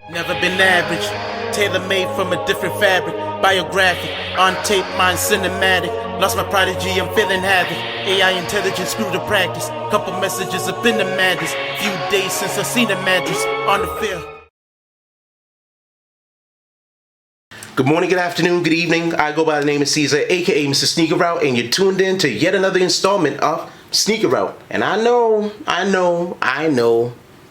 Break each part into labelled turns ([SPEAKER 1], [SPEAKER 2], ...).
[SPEAKER 1] Never been average, tailor-made from a different fabric. Biographic, on tape, mine cinematic. Lost my prodigy, I'm feeling havoc. AI intelligence, screw the practice. Couple messages up in the madness. Few days since I seen the mattress on the field.
[SPEAKER 2] Good morning, good afternoon, good evening. I go by the name of Caesar, aka Mr. Sneaker Route, and you're tuned in to yet another installment of Sneaker Route. And I know,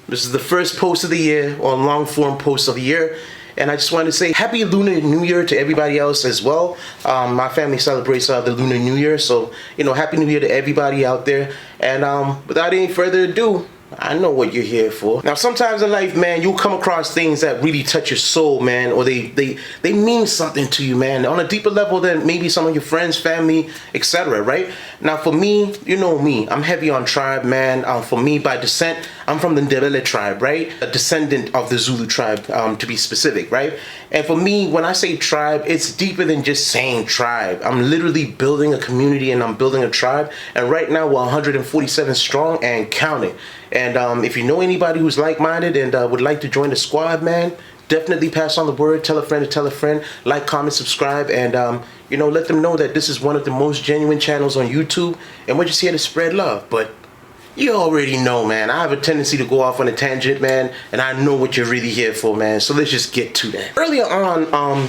[SPEAKER 2] this is the first post of the year, or long form post of the year. And I just wanted to say Happy Lunar New Year to everybody else as well. My family celebrates the Lunar New Year, so Happy New Year to everybody out there. And without any further ado, I know what you're here for. Now, sometimes in life, man, you'll come across things that really touch your soul, man, or they mean something to you, man, on a deeper level than maybe some of your friends, family, etc., right? Now, for me, you know me, I'm heavy on tribe, man. For me, by descent, I'm from the Ndebele tribe, right? A descendant of the Zulu tribe, to be specific, right? And for me, when I say tribe, it's deeper than just saying tribe. I'm literally building a community and I'm building a tribe. And right now, we're 147 strong and counting. And if you know anybody who's like-minded and would like to join the squad, man, definitely pass on the word. Tell a friend to tell a friend. Like, comment, subscribe, and let them know that this is one of the most genuine channels on YouTube, and we're just here to spread love. But you already know, man, I have a tendency to go off on a tangent, man, and I know what you're really here for, man. So let's just get to that. Earlier on,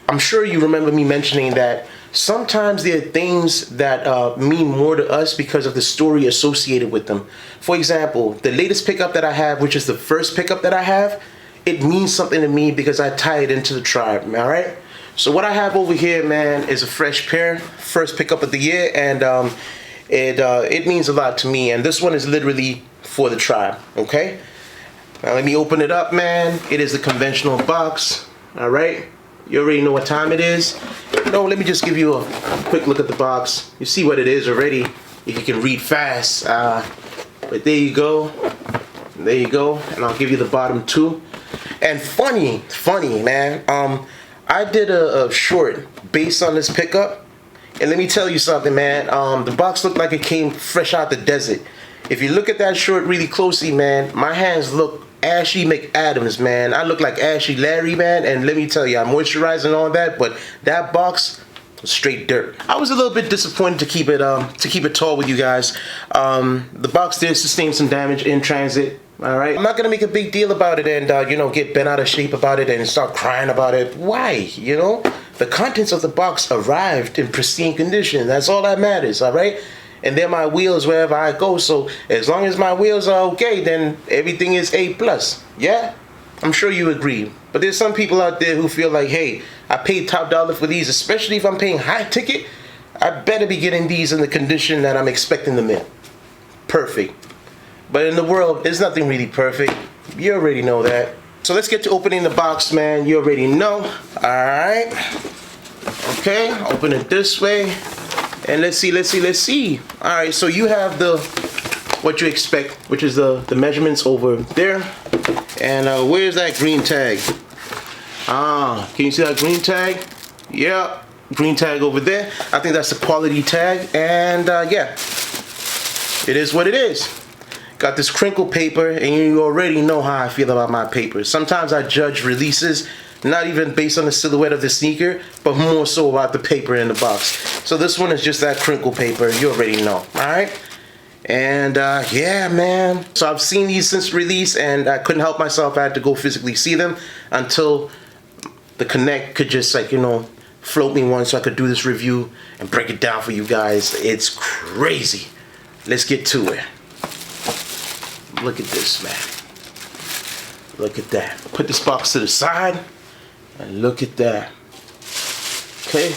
[SPEAKER 2] I'm sure you remember me mentioning that sometimes there are things that mean more to us because of the story associated with them. For example, the latest pickup that I have, which is the first pickup that I have, it means something to me because I tie it into the tribe, all right? So what I have over here, man, is a fresh pair, first pickup of the year, and it means a lot to me. And this one is literally for the tribe, okay? Now let me open it up, man. It is the conventional box, all right? You already know what time it is. Let me just give you a quick look at the box. You see what it is already, if you can read fast. But there you go. There you go. And I'll give you the bottom too. And funny, man. I did a short based on this pickup. And let me tell you something, man. The box looked like it came fresh out the desert. If you look at that short really closely, man, my hands look Ashley McAdams, man. I look like Ashley Larry, man, and let me tell you, I moisturize and all that, but that box was straight dirt. I was a little bit disappointed to keep it tall with you guys. The box did sustain some damage in transit. All right, I'm not gonna make a big deal about it and get bent out of shape about it and start crying about it. Why? The contents of the box arrived in pristine condition. That's all that matters. All right. And they're my wheels wherever I go, so as long as my wheels are okay, then everything is A+. Yeah? I'm sure you agree. But there's some people out there who feel like, hey, I paid top dollar for these, especially if I'm paying high ticket, I better be getting these in the condition that I'm expecting them in. Perfect. But in the world, there's nothing really perfect. You already know that. So let's get to opening the box, man. You already know. Alright. Okay, open it this way. And let's see. All right, so you have what you expect, which is the measurements over there. And where's that green tag? Can you see that green tag? Yeah, green tag over there. I think that's the quality tag. And yeah, it is what it is. Got this crinkle paper, and you already know how I feel about my papers. Sometimes I judge releases not even based on the silhouette of the sneaker, but more so about the paper in the box. So this one is just that crinkle paper. You already know. Alright? And yeah, man. So I've seen these since release, and I couldn't help myself. I had to go physically see them until the Connect could just float me one so I could do this review and break it down for you guys. It's crazy. Let's get to it. Look at this, man. Look at that. Put this box to the side. And look at that. Okay.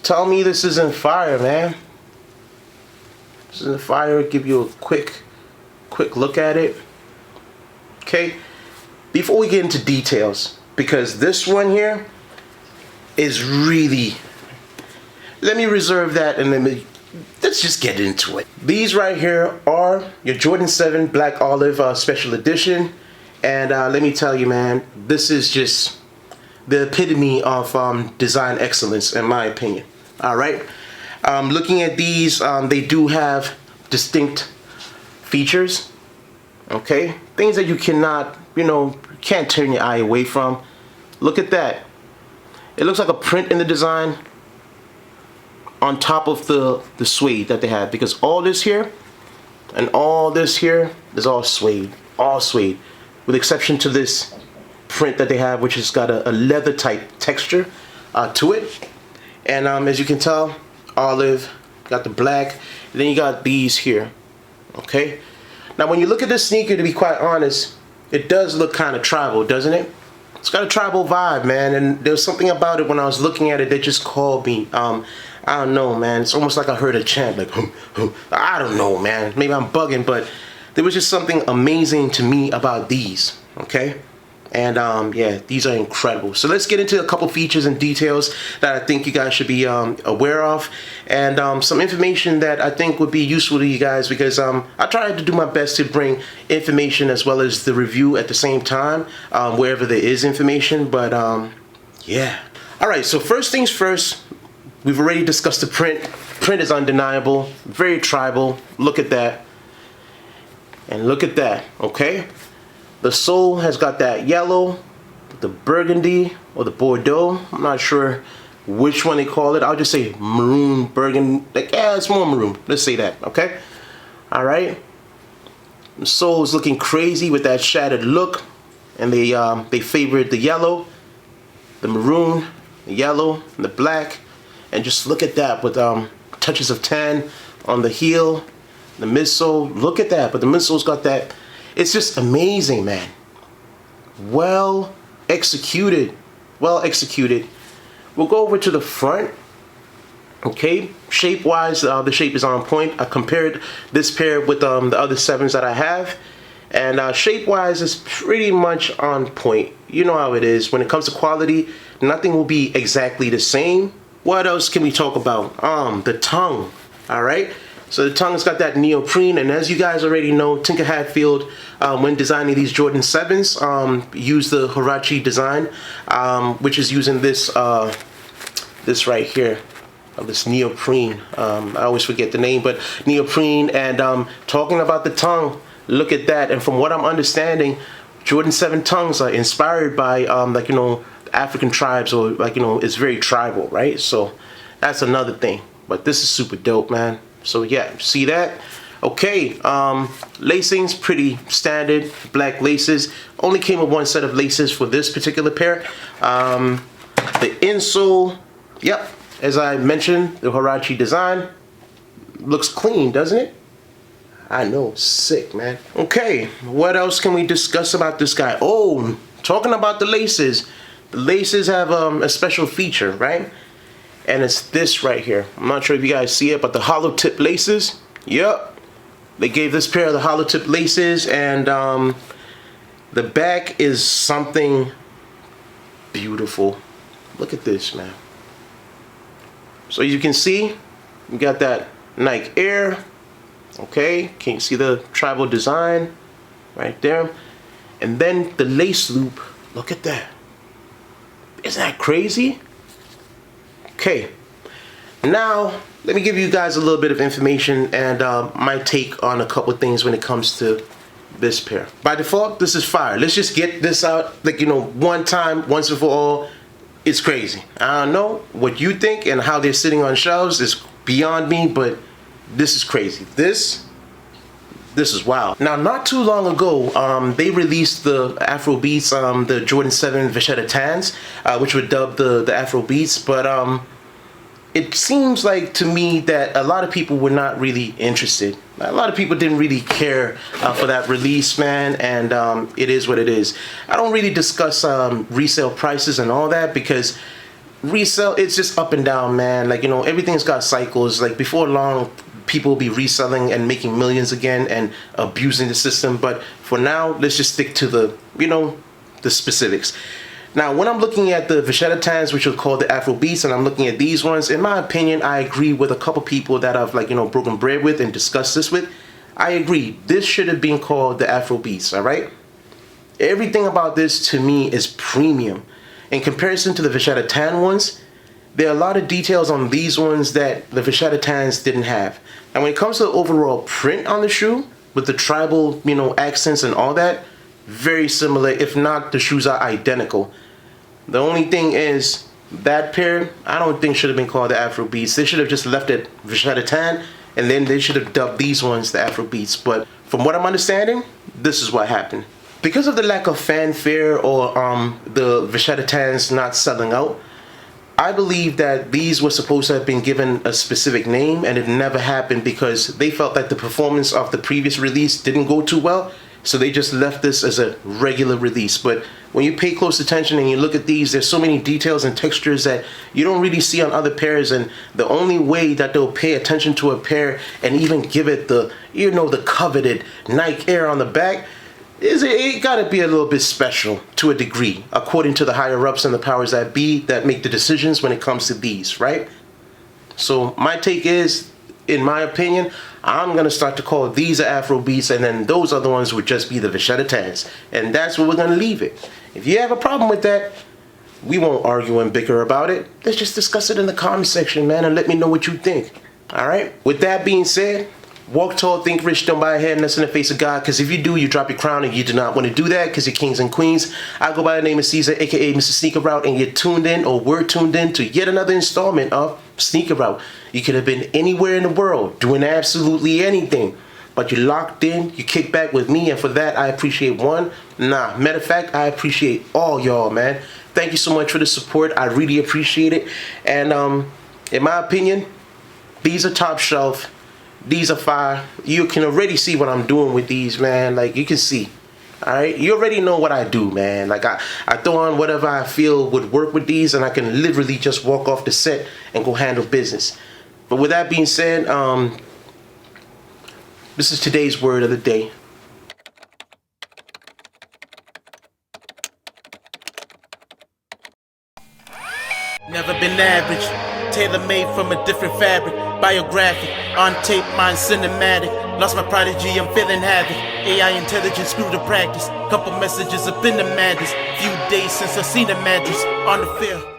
[SPEAKER 2] Tell me this isn't fire, man. This isn't fire. I'll give you a quick look at it. Okay. Before we get into details, because this one here is really, let me reserve that and let's just get into it. These right here are your Jordan 7 Black Olive Special Edition. And let me tell you, man, this is just the epitome of design excellence, in my opinion. All right. Looking at these, they do have distinct features. Okay, things that you cannot can't turn your eye away from. Look at that. It looks like a print in the design on top of the suede that they have, because all this here and all this here is all suede, with exception to this print that they have, which has got a leather type texture to it. And as you can tell, olive, got the black, and then you got these here. Okay, now when you look at this sneaker, to be quite honest, it does look kind of tribal, doesn't it? It's got a tribal vibe, man, and there's something about it when I was looking at it that just called me. I don't know, man. It's almost like I heard a chant, like, I don't know, man. Maybe I'm bugging, but there was just something amazing to me about these, okay? And yeah, these are incredible. So let's get into a couple features and details that I think you guys should be aware of, and some information that I think would be useful to you guys, because I tried to do my best to bring information as well as the review at the same time, wherever there is information. But yeah. All right, so first things first, we've already discussed the print. Print is undeniable, very tribal. Look at that. And look at that, okay? The sole has got that yellow, the burgundy, or the Bordeaux. I'm not sure which one they call it. I'll just say maroon, burgundy. Like, yeah, it's more maroon. Let's say that, okay? All right. The sole is looking crazy with that shattered look, and they favored the yellow, the maroon, the yellow, and the black. And just look at that with touches of tan on the heel, the midsole. Look at that, but the midsole's got that. It's just amazing, man. Well executed. Well executed. We'll go over to the front. Okay, shape-wise, the shape is on point. I compared this pair with the other 7s that I have, and shape-wise, it's pretty much on point. You know how it is. When it comes to quality, nothing will be exactly the same. What else can we talk about? The tongue. All right. So the tongue's got that neoprene, and as you guys already know, Tinker Hatfield, when designing these Jordan 7s, used the Huarache design, which is using this this right here, this neoprene. I always forget the name, but neoprene. And talking about the tongue, look at that. And from what I'm understanding, Jordan 7 tongues are inspired by like, African tribes, or like, it's very tribal, right? So that's another thing. But this is super dope, man. So yeah, see that? Okay, lacing's pretty standard, black laces. Only came with one set of laces for this particular pair. The insole, yep, as I mentioned, the Huarache design. Looks clean, doesn't it? I know, sick, man. Okay, what else can we discuss about this guy? Oh, talking about the laces. The laces have a special feature, right? And it's this right here. I'm not sure if you guys see it, but the hollow tip laces. Yep. They gave this pair of the hollow tip laces, and the back is something beautiful. Look at this, man. So you can see, you got that Nike Air. Okay, can you see the tribal design right there? And then the lace loop. Look at that. Isn't that crazy? Okay, now let me give you guys a little bit of information and my take on a couple of things when it comes to this pair. By default, this is fire. Let's just get this out, like, one time, once and for all. It's crazy. I don't know what you think, and how they're sitting on shelves is beyond me, but this is crazy. This is wild. Now, not too long ago, they released the Afro Beats, the Jordan 7 Vachetta Tans, which were dubbed the Afro Beats, but it seems like to me that a lot of people were not really interested. A lot of people didn't really care for that release, man, and it is what it is. I don't really discuss resale prices and all that, because resale, it's just up and down, man. Like, everything's got cycles. Like, before long, people will be reselling and making millions again and abusing the system. But for now, let's just stick to the, the specifics. Now, when I'm looking at the Vachetta Tans, which are called the Afro Beats, and I'm looking at these ones, in my opinion, I agree with a couple people that I've, like, broken bread with and discussed this with. I agree. This should have been called the Afro Beats, all right? Everything about this, to me, is premium. In comparison to the Vachetta Tan ones, there are a lot of details on these ones that the Vachetta Tans didn't have. And when it comes to the overall print on the shoe, with the tribal, accents and all that, very similar. If not, the shoes are identical. The only thing is, that pair, I don't think should have been called the Afrobeats. They should have just left it Vachetta Tan, and then they should have dubbed these ones the Afrobeats. But from what I'm understanding, this is what happened. Because of the lack of fanfare or the Vachetta Tans not selling out, I believe that these were supposed to have been given a specific name, and it never happened because they felt that the performance of the previous release didn't go too well, so they just left this as a regular release. But when you pay close attention and you look at these, there's so many details and textures that you don't really see on other pairs, and the only way that they'll pay attention to a pair and even give it the, you know, the coveted Nike Air on the back, is it gotta be a little bit special to a degree, according to the higher ups and the powers that be that make the decisions when it comes to these, right? So my take is, in my opinion, I'm gonna start to call these Afrobeats, and then those other ones would just be the Vachetta Tans, and that's where we're gonna leave it. If you have a problem with that, we won't argue and bicker about it. Let's just discuss it in the comment section, man, and let me know what you think. All right. With that being said, walk tall, think rich, don't buy a head, and that's in the face of God. Because if you do, you drop your crown, and you do not want to do that because you're kings and queens. I go by the name of Caesar, aka Mr. Sneaker Route, and you're tuned in, or we're tuned in, to yet another installment of Sneaker Route. You could have been anywhere in the world doing absolutely anything, but you locked in, you kick back with me, and for that I appreciate matter of fact, I appreciate all y'all, man. Thank you so much for the support. I really appreciate it. And in my opinion, these are top shelf. These are fire. You can already see what I'm doing with these, man. Like, you can see. Alright? You already know what I do, man. Like, I throw on whatever I feel would work with these, and I can literally just walk off the set and go handle business. But with that being said, this is today's word of the day.
[SPEAKER 1] Never been average, tailor-made from a different fabric. Biographic, on tape, mine cinematic. Lost my prodigy, I'm feeling havoc. AI intelligence, screw the practice. Couple messages up in the madness. Few days since I seen the mattress on the field.